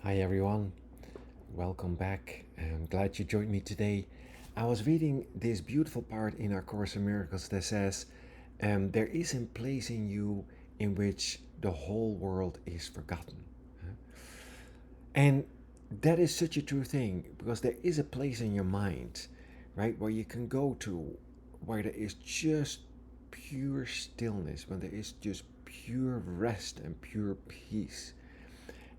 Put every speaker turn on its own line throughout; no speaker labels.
Hi everyone, welcome back. I'm glad you joined me today. I was reading this beautiful part in our Course in Miracles that says, there is a place in you in which the whole world is forgotten. And that is such a true thing because there is a place in your mind, right, where you can go to where there is just pure stillness, when there is just pure rest and pure peace.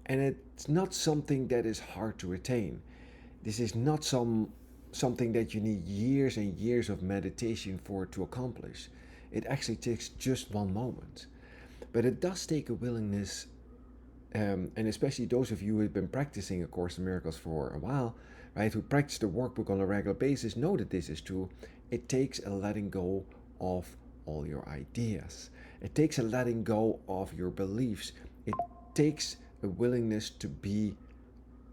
And it's not something that is hard to attain. This is not something that you need years and years of meditation for to accomplish. It actually takes just one moment. But it does take a willingness, and especially those of you who have been practicing A Course in Miracles for a while, right, who practice the workbook on a regular basis, know that this is true. It takes a letting go of all your ideas. It takes a letting go of your beliefs. It takes a willingness to be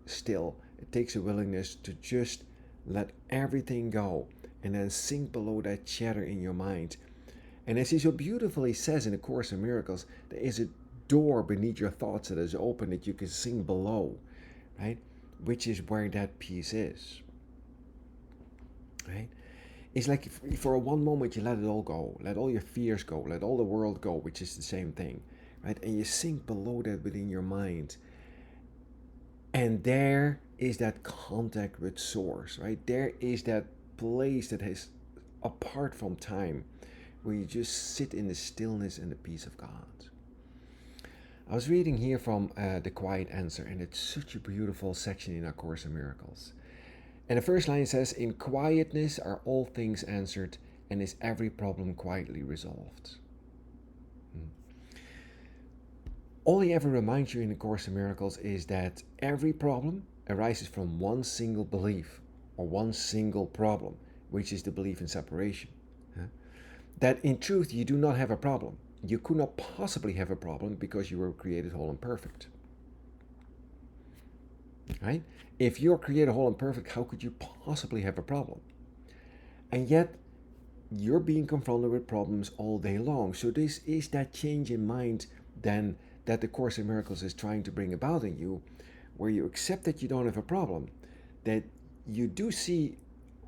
still. It takes a willingness to just let everything go and then sink below that chatter in your mind. And as he so beautifully says in A Course in Miracles, there is a door beneath your thoughts that is open that you can sink below, right? Which is where that peace is, right? It's like if for one moment you let it all go, let all your fears go, let all the world go, which is the same thing, right? And you sink below that within your mind. And there is that contact with Source, right? There is that place that is apart from time, where you just sit in the stillness and the peace of God. I was reading here from The Quiet Answer, and it's such a beautiful section in A Course in Miracles. And the first line says, "In quietness are all things answered, and is every problem quietly resolved." All he ever reminds you in the Course in Miracles is that every problem arises from one single belief or one single problem, which is the belief in separation. That in truth you do not have a problem. You could not possibly have a problem because you were created whole and perfect. Right? If you're created whole and perfect, how could you possibly have a problem? And yet, you're being confronted with problems all day long. So this is that change in mind then that the Course in Miracles is trying to bring about in you, where you accept that you don't have a problem, that you do see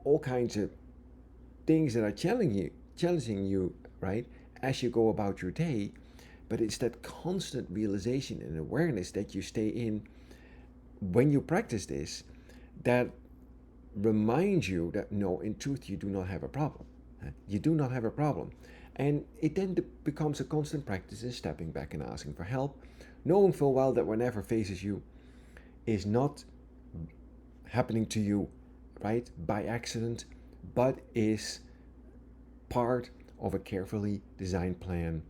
all kinds of things that are challenging you, right, as you go about your day, but it's that constant realization and awareness that you stay in when you practice this that reminds you that no, in truth, you do not have a problem. You do not have a problem. And it then becomes a constant practice in stepping back and asking for help, knowing full well that whatever faces you is not happening to you, right, by accident, but is part of a carefully designed plan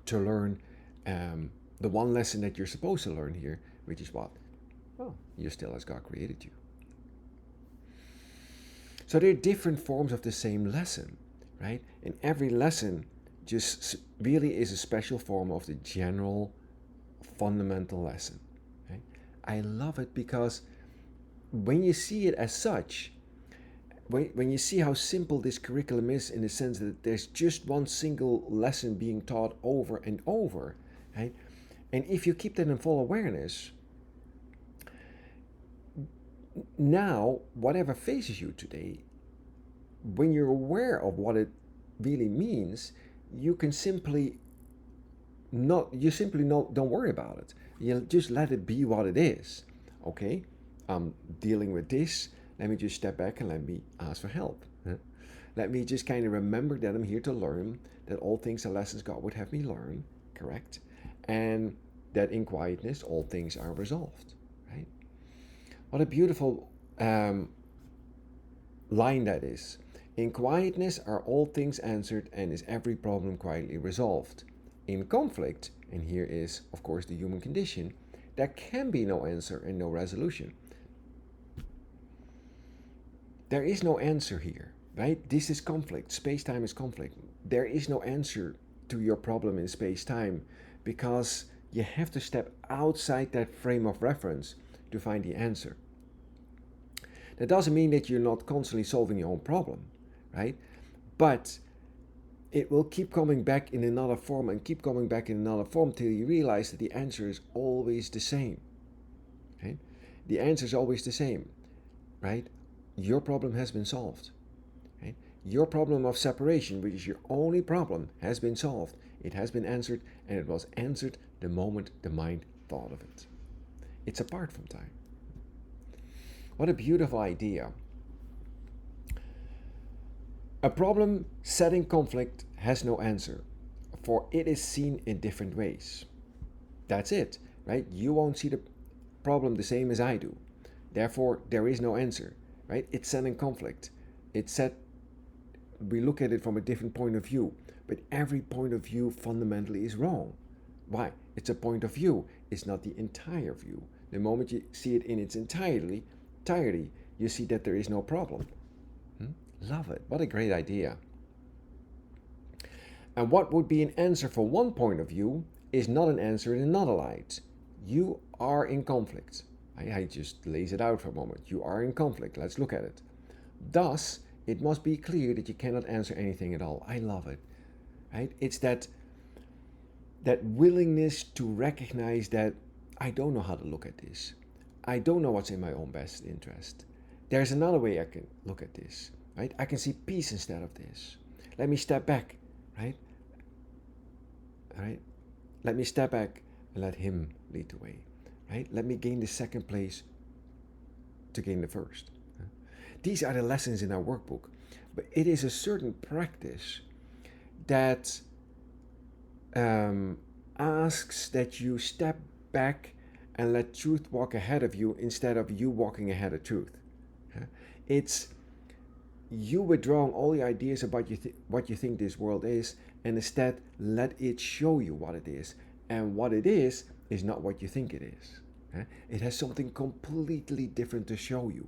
to learn the one lesson that you're supposed to learn here, which is what? Well, you're still as God created you. So there are different forms of the same lesson, right? And every lesson just really is a special form of the general fundamental lesson. Right? I love it because when you see it as such, when you see how simple this curriculum is in the sense that there's just one single lesson being taught over and over, right? And if you keep that in full awareness, now whatever faces you today, when you're aware of what it really means, you can simply don't worry about it. You just let it be what it is. Okay, I'm dealing with this. Let me just step back and let me ask for help. Let me just kind of remember that I'm here to learn, that all things are lessons God would have me learn, correct? And that in quietness all things are resolved, right? What a beautiful line that is. In quietness are all things answered, and is every problem quietly resolved. In conflict, and here is, of course, the human condition, there can be no answer and no resolution. There is no answer here, right? This is conflict. Space time is conflict. There is no answer to your problem in space time because you have to step outside that frame of reference to find the answer. That doesn't mean that you're not constantly solving your own problem, right? But it will keep coming back in another form and keep coming back in another form till you realize that the answer is always the same. Right? The answer is always the same, right? Your problem has been solved. Right? Your problem of separation, which is your only problem, has been solved. It has been answered, and it was answered the moment the mind thought of it. It's apart from time. What a beautiful idea. A problem set in conflict has no answer, for it is seen in different ways. That's it, right? You won't see the problem the same as I do. Therefore, there is no answer, right? It's set in conflict. It's set, we look at it from a different point of view, but every point of view fundamentally is wrong. Why? It's a point of view, it's not the entire view. The moment you see it in its entirety, you see that there is no problem. Love it. What a great idea. And what would be an answer for one point of view is not an answer in another light. You are in conflict. I just lays it out for a moment. You are in conflict. Let's look at it. Thus, it must be clear that you cannot answer anything at all. I love it. Right? It's that willingness to recognize that I don't know how to look at this. I don't know what's in my own best interest. There's another way I can look at this. Right? I can see peace instead of this. Let me step back, right? All right? Let me step back and let him lead the way, right? Let me gain the second place to gain the first. These are the lessons in our workbook, but it is a certain practice that asks that you step back and let truth walk ahead of you instead of you walking ahead of truth. It's you withdrawing all the ideas about what you think this world is, and instead let it show you what it is. And what it is not what you think it is. It has something completely different to show you.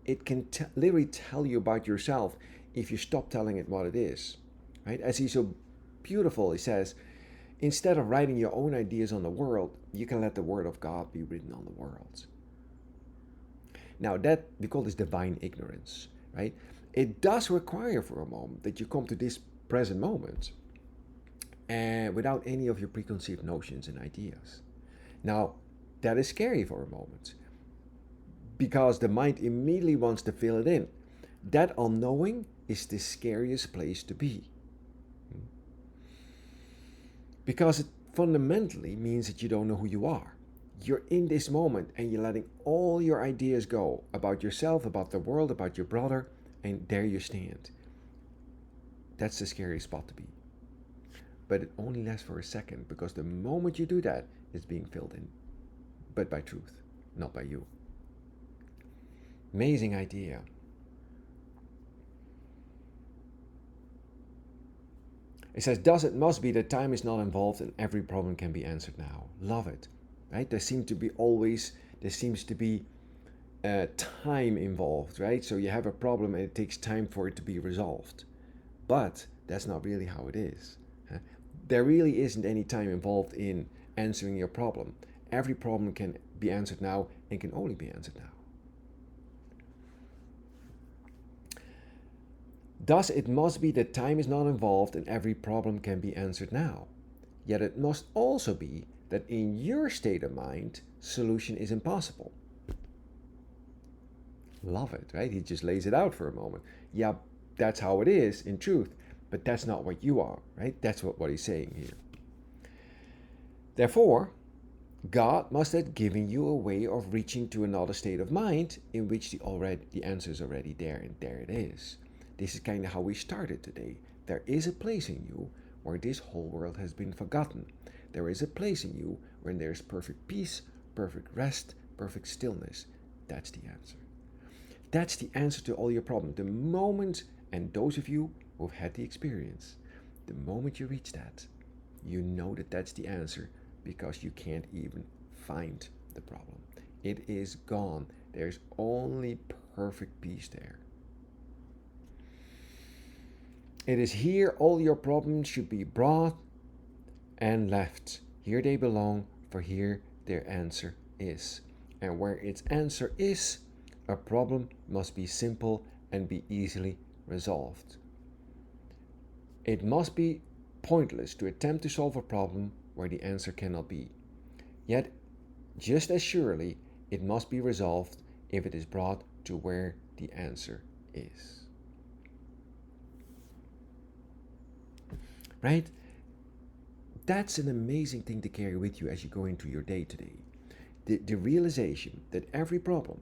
It can literally tell you about yourself if you stop telling it what it is. Right? As he so beautiful, he says, instead of writing your own ideas on the world, you can let the word of God be written on the world. Now that, we call this divine ignorance, right? It does require for a moment that you come to this present moment and without any of your preconceived notions and ideas. Now, that is scary for a moment because the mind immediately wants to fill it in. That unknowing is the scariest place to be. Because it fundamentally means that you don't know who you are. You're in this moment and you're letting all your ideas go about yourself, about the world, about your brother, and there you stand. That's the scary spot to be. But it only lasts for a second because the moment you do that, it's being filled in. But by truth, not by you. Amazing idea. It says, thus it must be that time is not involved and every problem can be answered now. Love it. Right? There seems to be time involved, right? So you have a problem and it takes time for it to be resolved. But that's not really how it is. There really isn't any time involved in answering your problem. Every problem can be answered now and can only be answered now. Thus, it must be that time is not involved and every problem can be answered now. Yet it must also be that in your state of mind, solution is impossible. Love it, right? He just lays it out for a moment. Yeah, that's how it is in truth, but that's not what you are, right? That's what he's saying here. Therefore, God must have given you a way of reaching to another state of mind in which the answer is already there, and there it is. This is kind of how we started today. There is a place in you where this whole world has been forgotten. There is a place in you where there is perfect peace, perfect rest, perfect stillness. That's the answer. That's the answer to all your problems. The moment, and those of you who've had the experience, the moment you reach that, you know that that's the answer because you can't even find the problem. It is gone. There's only perfect peace there. It is here all your problems should be brought and left. Here they belong, for here their answer is. And where its answer is, a problem must be simple and be easily resolved. It must be pointless to attempt to solve a problem where the answer cannot be. Yet, just as surely, It must be resolved if it is brought to where the answer is. Right? That's an amazing thing to carry with you as you go into your day today. The realization that every problem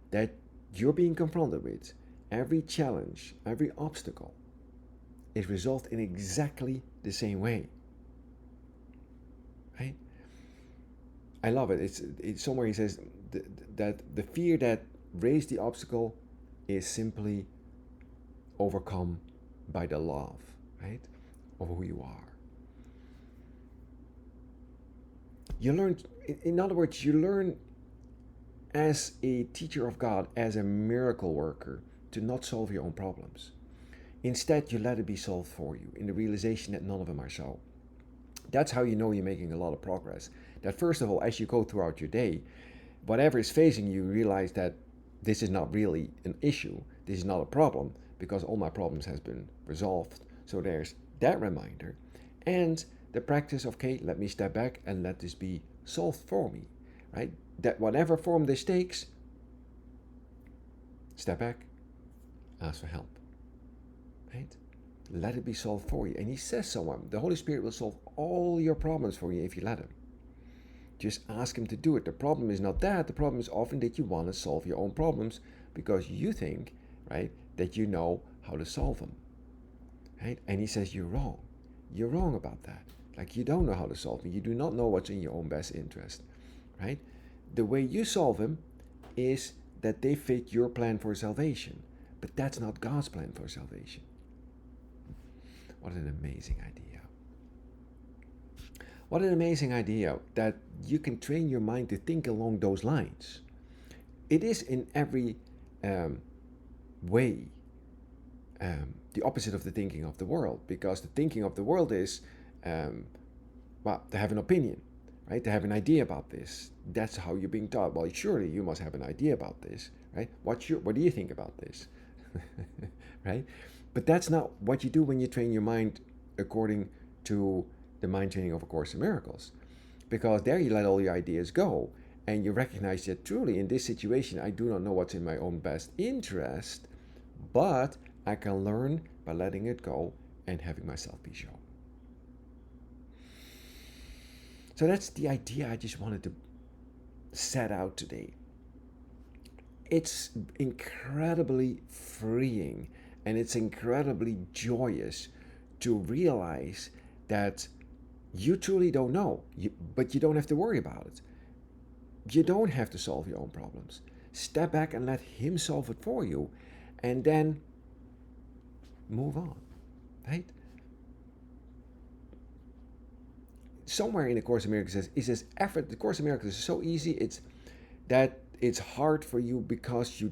that you're being confronted with, every challenge, every obstacle, is resolved in exactly the same way. Right? I love it. It's somewhere he says that the fear that raised the obstacle is simply overcome by the love, right, of who you are. You learn, in other words, you learn as a teacher of God, as a miracle worker, to not solve your own problems. Instead, you let it be solved for you in the realization that none of them are so. That's how you know you're making a lot of progress. That first of all, as you go throughout your day, whatever is facing you, realize that this is not really an issue. This is not a problem because all my problems has been resolved. So there's that reminder. And the practice of, okay, let me step back and let this be solved for me, right? That whatever form this takes, step back, ask for help, right? Let it be solved for you. And he says someone, the Holy Spirit will solve all your problems for you if you let him. Just ask him to do it. The problem is not that. The problem is often that you want to solve your own problems because you think, right, that you know how to solve them, right? And he says you're wrong. You're wrong about that. Like you don't know how to solve them. You do not know what's in your own best interest, right? The way you solve them is that they fit your plan for salvation, but that's not God's plan for salvation. What an amazing idea. What an amazing idea that you can train your mind to think along those lines. It is in every way the opposite of the thinking of the world, because the thinking of the world is, well, to have an opinion, right? To have an idea about this. That's how you're being taught. Well, surely you must have an idea about this, right? What do you think about this? Right? But that's not what you do when you train your mind according to the mind training of A Course in Miracles. Because there you let all your ideas go and you recognize that truly in this situation I do not know what's in my own best interest, but I can learn by letting it go and having myself be shown. So that's the idea I just wanted to set out today. It's incredibly freeing and it's incredibly joyous to realize that you truly don't know, but you don't have to worry about it. You don't have to solve your own problems. Step back and let him solve it for you, and then move on, right? Somewhere in the Course in Miracles it says effort. The Course in Miracles is so easy. It's hard for you because you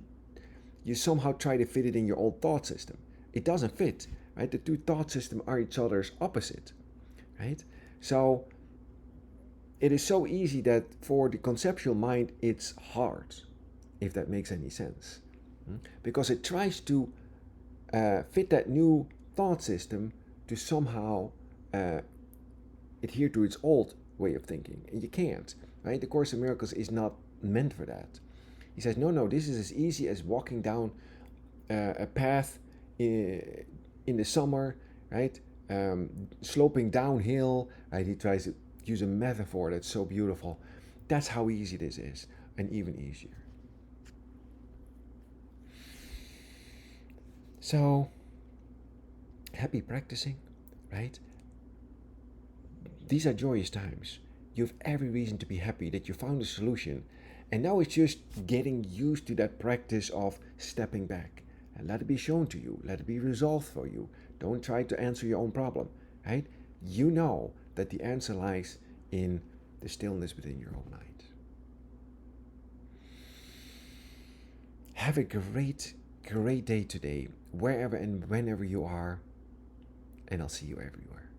somehow try to fit it in your old thought system. It doesn't fit, right? The two thought systems are each other's opposite, right? So it is so easy that for the conceptual mind it's hard, if that makes any sense, because it tries to fit that new thought system to somehow adhere to its old way of thinking, and you can't, right? The Course in Miracles is not meant for that. He says, no, this is as easy as walking down a path in the summer, right? Sloping downhill, right? He tries to use a metaphor that's so beautiful. That's how easy this is, and even easier. So, happy practicing, right? These are joyous times. You have every reason to be happy that you found a solution. And now it's just getting used to that practice of stepping back and let it be shown to you. Let it be resolved for you. Don't try to answer your own problem, right? You know that the answer lies in the stillness within your own mind. Have a great, great day today, wherever and whenever you are, and I'll see you everywhere.